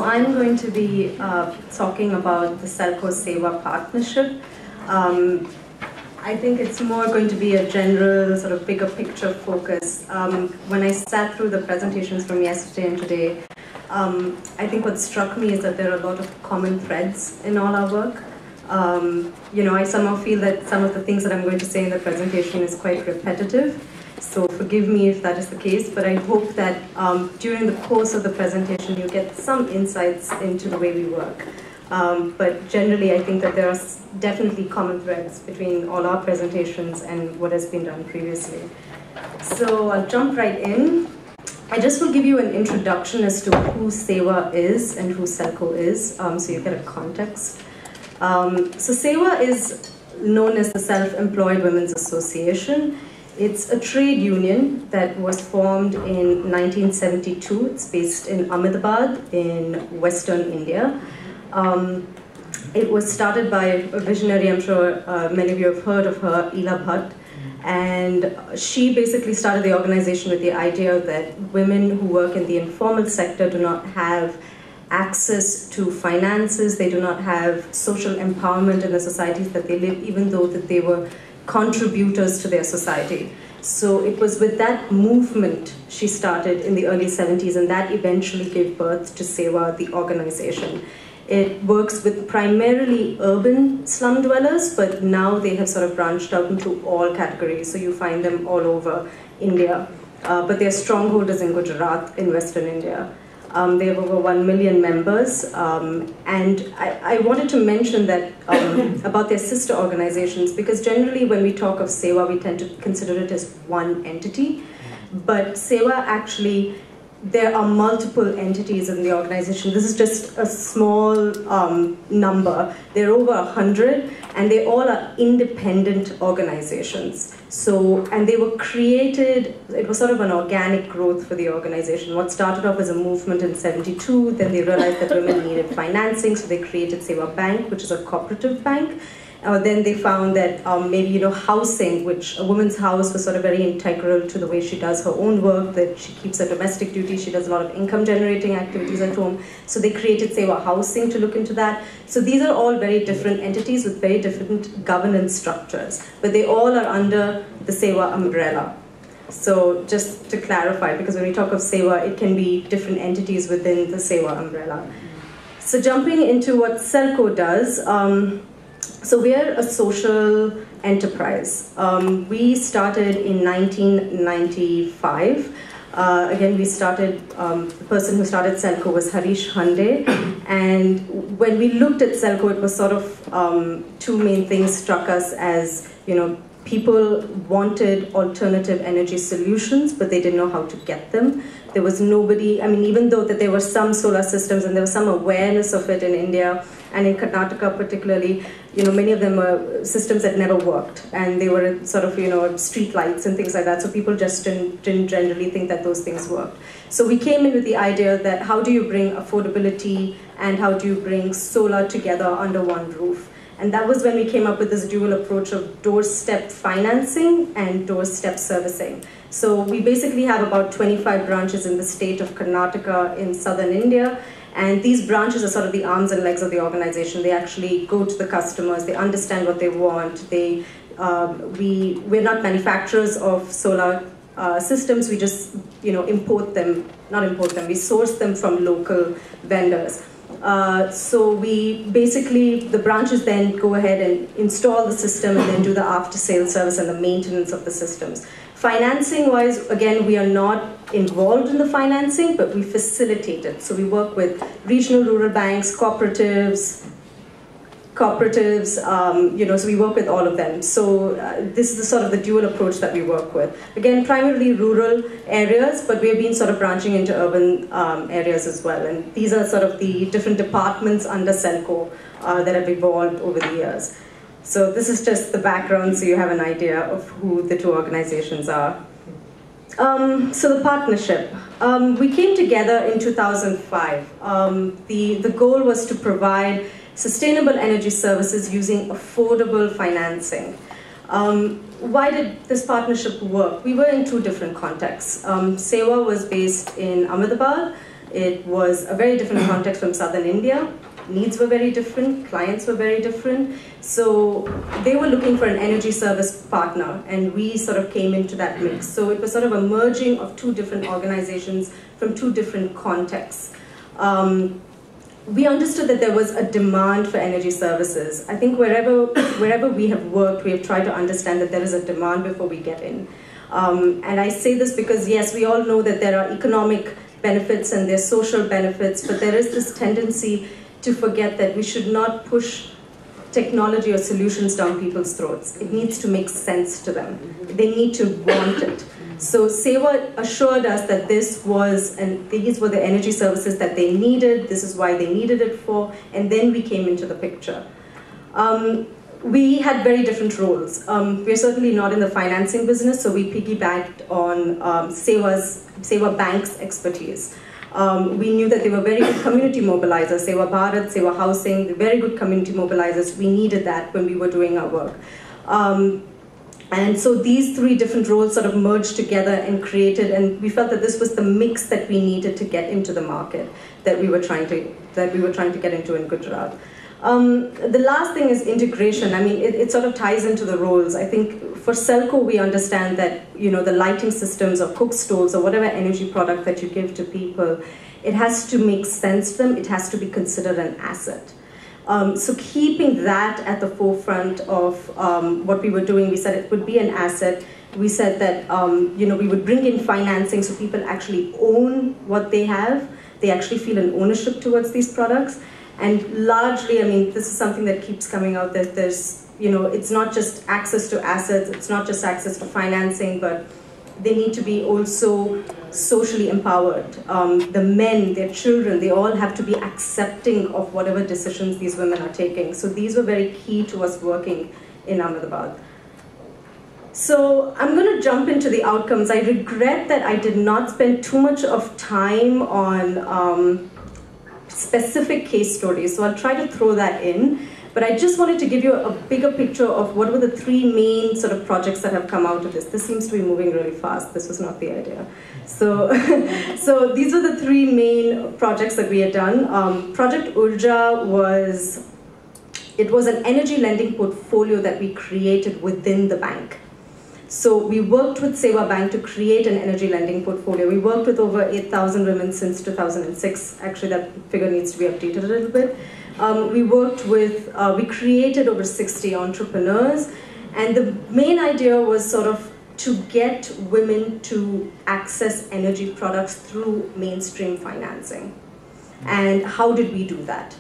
So I'm going to be talking about the SELCOSEWA Partnership. I think it's more going to be a general, sort of bigger picture focus. When I sat through the presentations from yesterday and today, I think what struck me is that there are a lot of common threads in all our work. I somehow feel that some of the things that I'm going to say in the presentation is quite repetitive. So forgive me if that is the case, but I hope that during the course of the presentation you get some insights into the way we work. But generally I think that there are definitely common threads between all our presentations and what has been done previously. So I'll jump right in. I just will give you an introduction as to who SEWA is and who SELCO is, so you get a context. So SEWA is known as the Self-Employed Women's Association. It's a trade union that was formed in 1972. It's based in Ahmedabad in Western India. It was started by a visionary, I'm sure many of you have heard of her, Ila Bhatt. And she basically started the organization with the idea that women who work in the informal sector do not have access to finances, they do not have social empowerment in the societies that they live, even though that they were contributors to their society. So it was with that movement she started in the early 70s, and that eventually gave birth to SEWA, the organization. It works with primarily urban slum dwellers, but now they have sort of branched out into all categories, so you find them all over India. But their stronghold is in Gujarat, in Western India. They have over 1 million members, and I wanted to mention that about their sister organizations, because generally when we talk of SEWA, we tend to consider it as one entity, but SEWA actually, there are multiple entities in the organization. This is just a small number. There are over 100, and they all are independent organizations. So, and they were created, it was sort of an organic growth for the organization. What started off as a movement in '72, then they realized that women needed financing, so they created SEWA Bank, which is a cooperative bank. Then they found that maybe, housing, which a woman's house was sort of very integral to the way she does her own work, that she keeps her domestic duties, she does a lot of income generating activities at home. So they created SEWA Housing to look into that. So these are all very different entities with very different governance structures, but they all are under the SEWA umbrella. So just to clarify, because when we talk of SEWA, it can be different entities within the SEWA umbrella. So jumping into what SELCO does, so we're a social enterprise. We started in 1995. Again, we started, the person who started SELCO was Harish Hande. And when we looked at SELCO, it was sort of two main things struck us as, people wanted alternative energy solutions, but they didn't know how to get them. There was nobody, even though that there were some solar systems and there was some awareness of it in India and in Karnataka particularly, many of them were systems that never worked, and they were sort of, street lights and things like that, so people just didn't generally think that those things worked. So we came in with the idea that how do you bring affordability and how do you bring solar together under one roof? And that was when we came up with this dual approach of doorstep financing and doorstep servicing. So we basically have about 25 branches in the state of Karnataka in southern India. And these branches are sort of the arms and legs of the organization. They actually go to the customers, they understand what they want. We're not manufacturers of solar systems, we just we source them from local vendors. So we basically, the branches then go ahead and install the system and then do the after-sales service and the maintenance of the systems. Financing-wise, again, we are not involved in the financing, but we facilitate it. So we work with regional rural banks, cooperatives, so we work with all of them. So this is sort of the dual approach that we work with. Again, primarily rural areas, but we have been sort of branching into urban areas as well. And these are sort of the different departments under SELCO that have evolved over the years. So this is just the background so you have an idea of who the two organizations are. So the partnership. We came together in 2005. The goal was to provide sustainable energy services using affordable financing. Why did this partnership work? We were in two different contexts. SEWA was based in Ahmedabad, It was a very different context from southern India. Needs were very different, clients were very different. So they were looking for an energy service partner, and we sort of came into that mix. So it was sort of a merging of two different organizations from two different contexts. We understood that there was a demand for energy services. I think wherever we have worked, we have tried to understand that there is a demand before we get in. And I say this because, yes, we all know that there are economic benefits and there's social benefits, but there is this tendency to forget that we should not push technology or solutions down people's throats. It needs to make sense to them. They need to want it. So SEWA assured us that this was, and these were the energy services that they needed, this is why they needed it for, and then we came into the picture. We had very different roles. We're certainly not in the financing business, so we piggybacked on SEWA Bank's expertise. We knew that they were very good community mobilizers. SEWA Bharat, SEWA Housing, very good community mobilizers. We needed that when we were doing our work. And so these three different roles sort of merged together and created, and we felt that this was the mix that we needed to get into the market that we were trying to get into in Gujarat. The last thing is integration. I mean, it sort of ties into the roles. I think for SELCO, we understand that, you know, the lighting systems or cook stoves or whatever energy product that you give to people, it has to make sense to them. It has to be considered an asset. So keeping that at the forefront of what we were doing, we said it would be an asset. We said that you know, we would bring in financing so people actually own what they have. They actually feel an ownership towards these products. And largely, I mean, this is something that keeps coming out, that there's, you know, it's not just access to assets, it's not just access to financing, but they need to be also socially empowered. The men, their children, they all have to be accepting of whatever decisions these women are taking. So these were very key to us working in Ahmedabad. So I'm going to jump into the outcomes. I regret that I did not spend too much of time on specific case stories, so I'll try to throw that in. But I just wanted to give you a bigger picture of what were the three main sort of projects that have come out of this. This seems to be moving really fast. This was not the idea. So, so these were the three main projects that we had done. Project Urja was an energy lending portfolio that we created within the bank. So we worked with SEWA Bank to create an energy lending portfolio. We worked with over 8,000 women since 2006. Actually, that figure needs to be updated a little bit. We created over 60 entrepreneurs, and the main idea was sort of to get women to access energy products through mainstream financing. And how did we do that?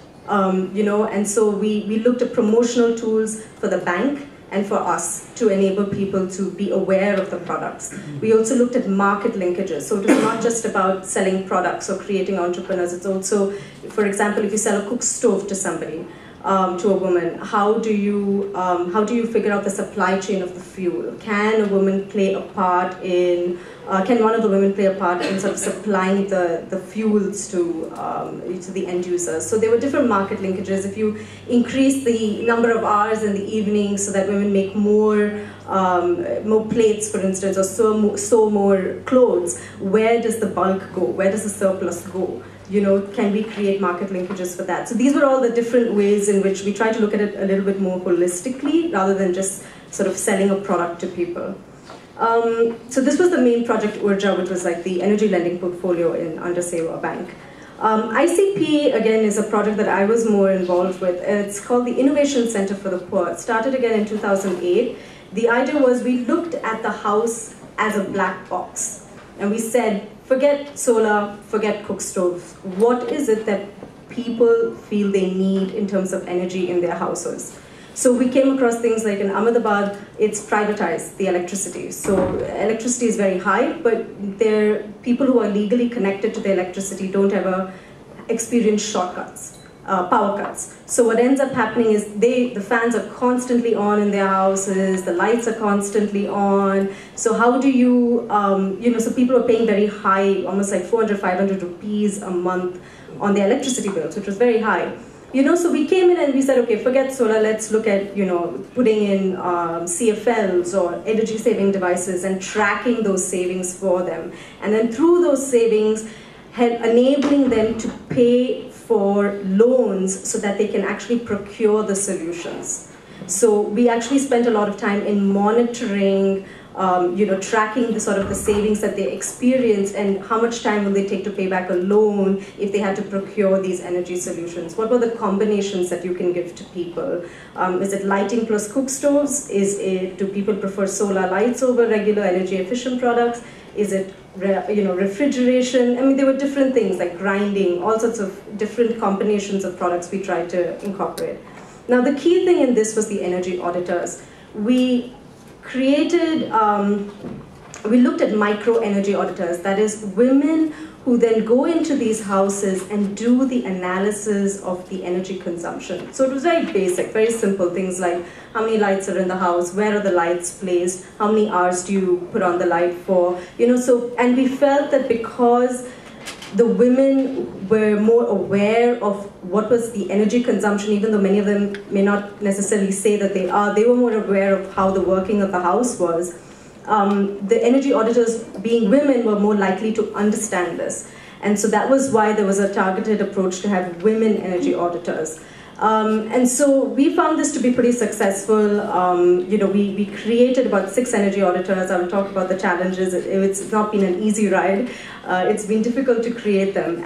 You know, and so we looked at promotional tools for the bank and for us to enable people to be aware of the products. We also looked at market linkages. So it was not just about selling products or creating entrepreneurs. It's also, for example, if you sell a cook stove to somebody, to a woman, how do you figure out the supply chain of the fuel? Can a woman play a part in, can one of the women play a part in sort of supplying the fuels to the end users? So there were different market linkages. If you increase the number of hours in the evening so that women make more plates, for instance, or sew more clothes, where does the bulk go? Where does the surplus go? You know, can we create market linkages for that? So these were all the different ways in which we try to look at it a little bit more holistically rather than just sort of selling a product to people. So this was the main project Urja, which was like the energy lending portfolio under SEWA Bank. ICP, again, is a project that I was more involved with. It's called the Innovation Center for the Poor. It started again in 2008. The idea was we looked at the house as a black box. And we said, forget solar, forget cook stoves. What is it that people feel they need in terms of energy in their houses? So we came across things like in Ahmedabad, it's privatized, the electricity. So electricity is very high, but people who are legally connected to the electricity don't ever experience shortcuts, power cuts. So what ends up happening is the fans are constantly on in their houses, the lights are constantly on. So how do you, so people are paying very high, almost like 400, 500 rupees a month on their electricity bills, which was very high. So we came in and we said, okay, forget solar, let's look at, putting in CFLs or energy saving devices and tracking those savings for them. And then through those savings, enabling them to pay for loans so that they can actually procure the solutions. So we actually spent a lot of time in monitoring, tracking the sort of the savings that they experience and how much time will they take to pay back a loan if they had to procure these energy solutions. What were the combinations that you can give to people? Is it lighting plus cook stoves? Do people prefer solar lights over regular energy efficient products? Is it refrigeration? I mean, there were different things like grinding, all sorts of different combinations of products we tried to incorporate. Now, the key thing in this was the energy auditors. We looked at micro energy auditors, that is women who then go into these houses and do the analysis of the energy consumption. So it was very basic, very simple things like how many lights are in the house, where are the lights placed, how many hours do you put on the light for, and we felt that because the women were more aware of what was the energy consumption, even though many of them may not necessarily say that they were more aware of how the working of the house was. The energy auditors, being women, were more likely to understand this. And so that was why there was a targeted approach to have women energy auditors. And so we found this to be pretty successful. We created about 6 energy auditors. I will talk about the challenges. It's not been an easy ride. It's been difficult to create them.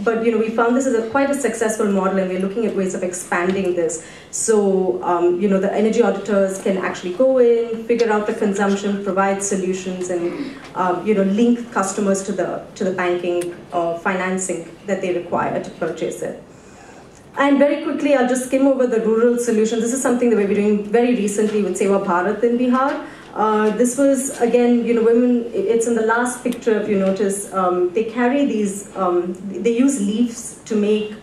But we found this as quite a successful model, and we're looking at ways of expanding this. So the energy auditors can actually go in, figure out the consumption, provide solutions, and link customers to the banking or financing that they require to purchase it. And very quickly, I'll just skim over the rural solutions. This is something that we've been doing very recently with SEWA Bharat in Bihar. This was, again, women, it's in the last picture, if you notice, they carry these, they use leaves to make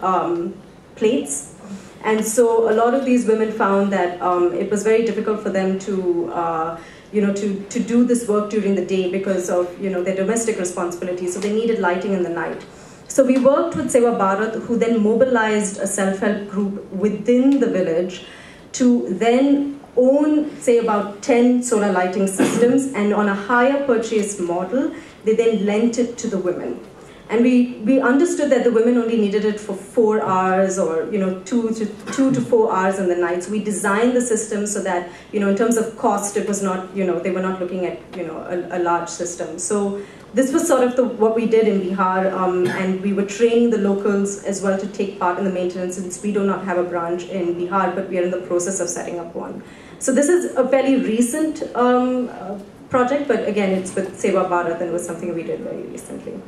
plates. And so a lot of these women found that it was very difficult for them to do this work during the day because of, their domestic responsibilities. So they needed lighting in the night. So we worked with SEWA Bharat, who then mobilized a self-help group within the village to then own, say, about 10 solar lighting systems, and on a hire purchase model, they then lent it to the women. And we understood that the women only needed it for 4 hours or 2 to 4 hours in the night. So we designed the system so that in terms of cost, it was not they were not looking at a large system. So this was sort of what we did in Bihar, and we were training the locals as well to take part in the maintenance, since we do not have a branch in Bihar, but we are in the process of setting up one. So this is a fairly recent project, but again, it's with SEWA Bharat, and it was something we did very recently.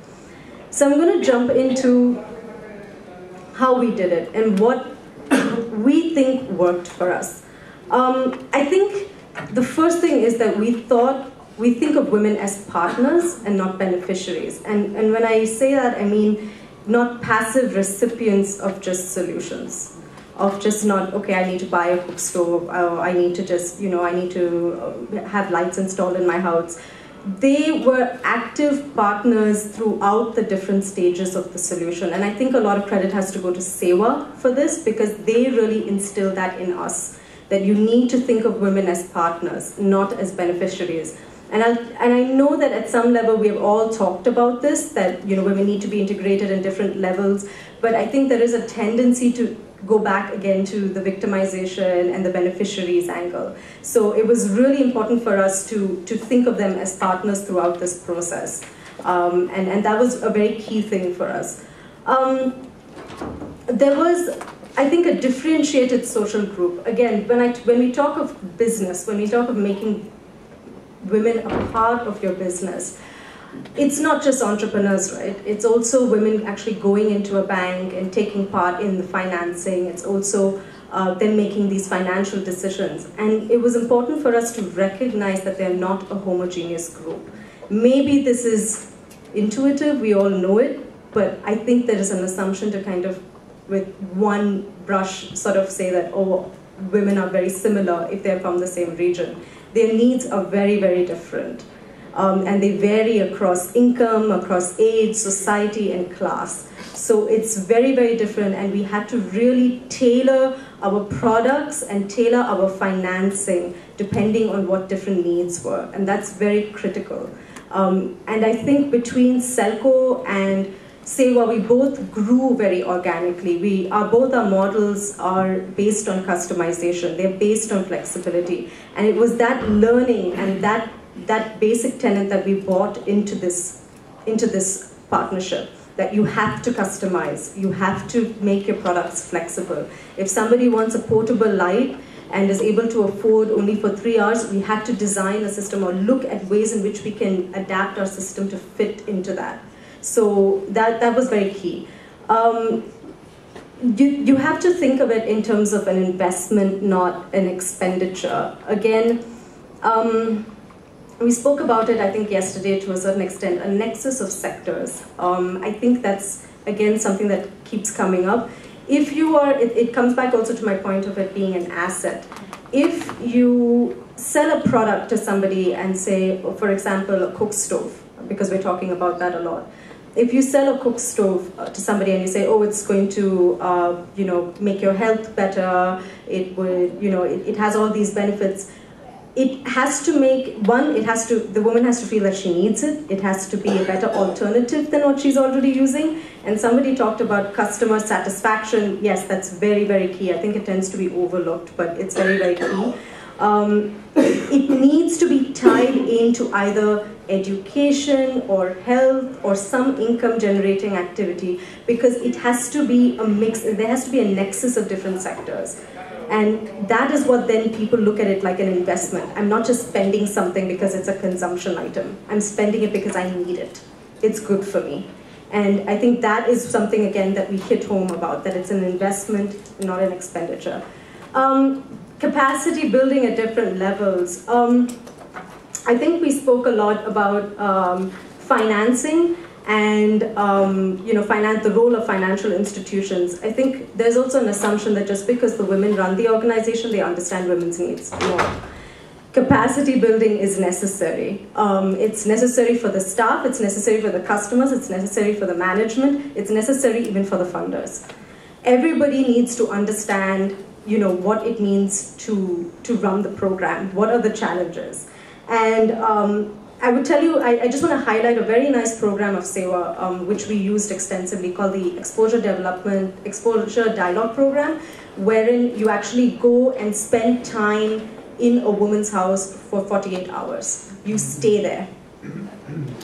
So I'm going to jump into how we did it and what we think worked for us. I think the first thing is that we think of women as partners and not beneficiaries. And when I say that, I mean not passive recipients of just solutions, of just not, okay, I need to buy a cook stove, I need to just, I need to have lights installed in my house. They were active partners throughout the different stages of the solution. And I think a lot of credit has to go to SEWA for this, because they really instilled that in us, that you need to think of women as partners, not as beneficiaries. And I know that at some level we have all talked about this, that women need to be integrated in different levels, but I think there is a tendency to go back again to the victimization and the beneficiaries angle. So it was really important for us to think of them as partners throughout this process. And that was a very key thing for us. There was, I think, a differentiated social group. Again, when we talk of business, when we talk of making women a part of your business, it's not just entrepreneurs, right? It's also women actually going into a bank and taking part in the financing. It's also them making these financial decisions. And it was important for us to recognize that they're not a homogeneous group. Maybe this is intuitive, we all know it, but I think there is an assumption to kind of, with one brush, sort of say that, oh, women are very similar if they're from the same region. Their needs are very, very different. And they vary across income, across age, society, and class. So it's very, very different, and we had to really tailor our products and tailor our financing depending on what different needs were, and that's very critical. And I think between SELCO and SEWA, we both grew very organically. Both our models are based on customization. They're based on flexibility. And it was that learning and that basic tenet that we brought into this partnership, that you have to customize. You have to make your products flexible. If somebody wants a portable light and is able to afford only for 3 hours, we had to design a system or look at ways in which we can adapt our system to fit into that. So that was very key. You have to think of it in terms of an investment, not an expenditure. Again, we spoke about it, I think, yesterday to a certain extent, a nexus of sectors. I think that's, again, something that keeps coming up. If you are, it comes back also to my point of it being an asset. If you sell a product to somebody and say, for example, a cook stove, because we're talking about that a lot. If you sell a cook stove to somebody and you say, oh, it's going to, make your health better, it would, it has all these benefits, it has to make, the woman has to feel that she needs it. It has to be a better alternative than what she's already using. And somebody talked about customer satisfaction. Yes, that's very, very key. I think it tends to be overlooked, but it's very, very key. It needs to be tied into either education or health or some income generating activity, because it has to be a mix. There has to be a nexus of different sectors. And that is what then people look at it like an investment. I'm not just spending something because it's a consumption item. I'm spending it because I need it. It's good for me. And I think that is something, again, that we hit home about, that it's an investment, not an expenditure. Capacity building at different levels. I think we spoke a lot about financing and the role of financial institutions. I think there's also an assumption that just because the women run the organization, they understand women's needs more. Capacity building is necessary. It's necessary for the staff, it's necessary for the customers, it's necessary for the management, it's necessary even for the funders. Everybody needs to understand, what it means to run the program, what are the challenges. And I would tell you, I just want to highlight a very nice program of SEWA, which we used extensively, called the Exposure Dialogue Program, wherein you actually go and spend time in a woman's house for 48 hours. You stay there.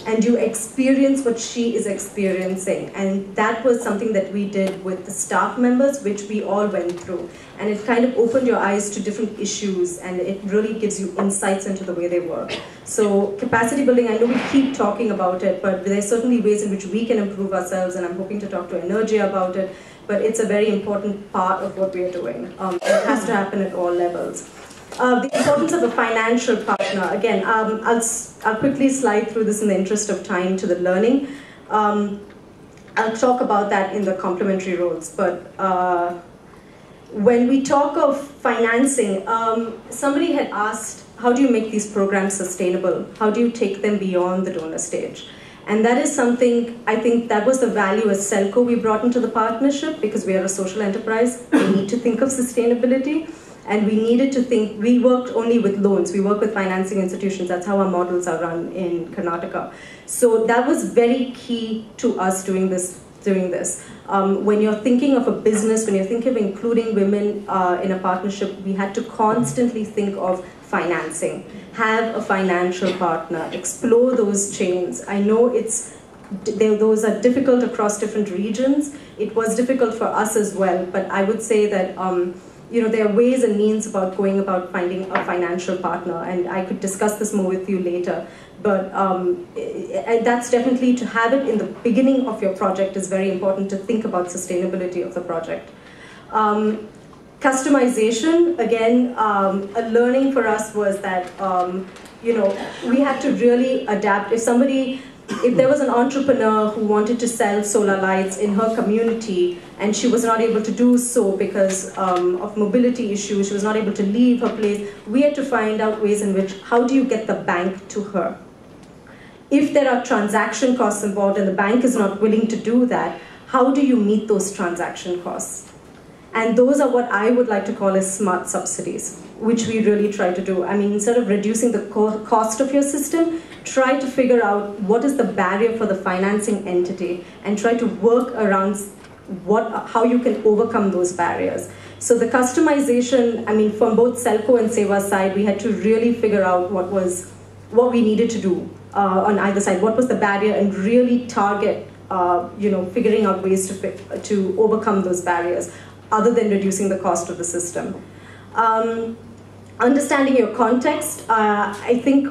And you experience what she is experiencing. And that was something that we did with the staff members, which we all went through. And it kind of opened your eyes to different issues, and it really gives you insights into the way they work. So capacity building, I know we keep talking about it, but there's certainly ways in which we can improve ourselves, and I'm hoping to talk to ENERGIA about it, but it's a very important part of what we are doing. It has to happen at all levels. The importance of a financial partner. Again, I'll quickly slide through this in the interest of time to the learning. I'll talk about that in the complementary roles, but when we talk of financing, somebody had asked, how do you make these programs sustainable? How do you take them beyond the donor stage? And that is something, I think that was the value as SELCO we brought into the partnership, because we are a social enterprise. We need to think of sustainability. And we needed to think, we worked only with loans, we work with financing institutions, that's how our models are run in Karnataka. So that was very key to us doing this. When you're thinking of a business, when you're thinking of including women in a partnership, we had to constantly think of financing. Have a financial partner, explore those chains. I know those are difficult across different regions. It was difficult for us as well, but I would say that there are ways and means about going about finding a financial partner, and I could discuss this more with you later. But that's definitely, to have it in the beginning of your project is very important, to think about sustainability of the project. Customization, again, a learning for us was that we had to really adapt. If there was an entrepreneur who wanted to sell solar lights in her community and she was not able to do so because of mobility issues, she was not able to leave her place, we had to find out ways in which, how do you get the bank to her? If there are transaction costs involved and the bank is not willing to do that, how do you meet those transaction costs? And those are what I would like to call as smart subsidies, which we really try to do. I mean, instead of reducing the cost of your system, try to figure out what is the barrier for the financing entity and try to work around how you can overcome those barriers. So the customization, I mean, from both SELCO and SEWA side, we had to really figure out what we needed to do on either side. What was the barrier, and really target, figuring out ways to overcome those barriers, other than reducing the cost of the system. Understanding your context, I think,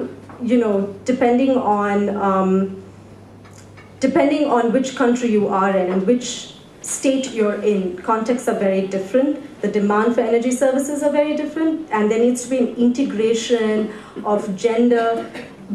depending on which country you are in and which state you're in, contexts are very different. The demand for energy services are very different, and there needs to be an integration of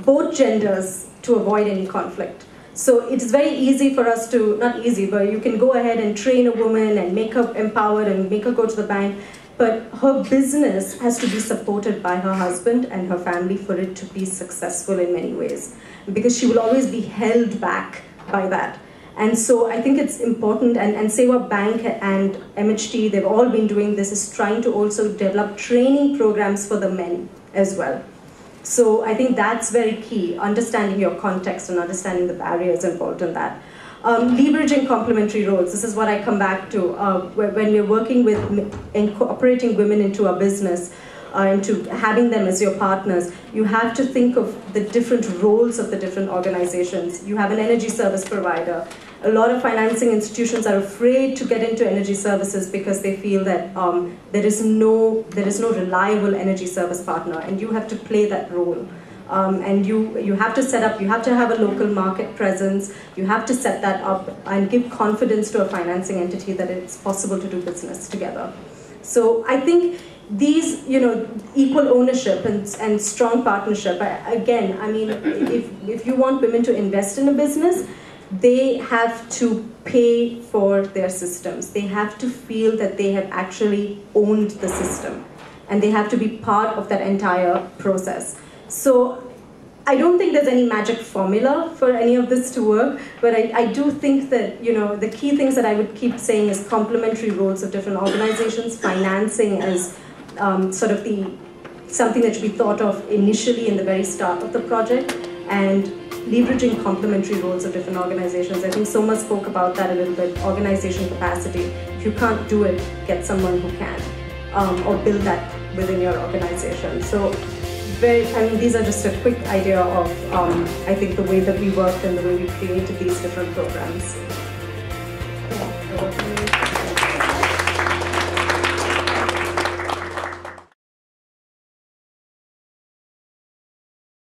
both genders, to avoid any conflict. So it is very easy for us to, not easy, but you can go ahead and train a woman and make her empowered and make her go to the bank, but her business has to be supported by her husband and her family for it to be successful in many ways, because she will always be held back by that. And so I think it's important, and SEWA Bank and MHT, they've all been doing this, is trying to also develop training programs for the men as well. So I think that's very key, understanding your context and understanding the barriers involved in that. Leveraging complementary roles, this is what I come back to. When we're working with incorporating women into our business, into having them as your partners, you have to think of the different roles of the different organizations. You have an energy service provider. A lot of financing institutions are afraid to get into energy services because they feel that there is no reliable energy service partner, and you have to play that role. And you have to set up, you have to have a local market presence, you have to set that up and give confidence to a financing entity that it's possible to do business together. So I think these, equal ownership and strong partnership, again, I mean, if you want women to invest in a business, they have to pay for their systems. They have to feel that they have actually owned the system, and they have to be part of that entire process. So I don't think there's any magic formula for any of this to work, but I do think that, the key things that I would keep saying is complementary roles of different organizations, financing as sort of something that should be thought of initially in the very start of the project, and leveraging complementary roles of different organizations. I think Soma spoke about that a little bit, organization capacity. If you can't do it, get someone who can, or build that within your organization. So these are just a quick idea of, I think, the way that we worked and the way we created these different programs. Yeah.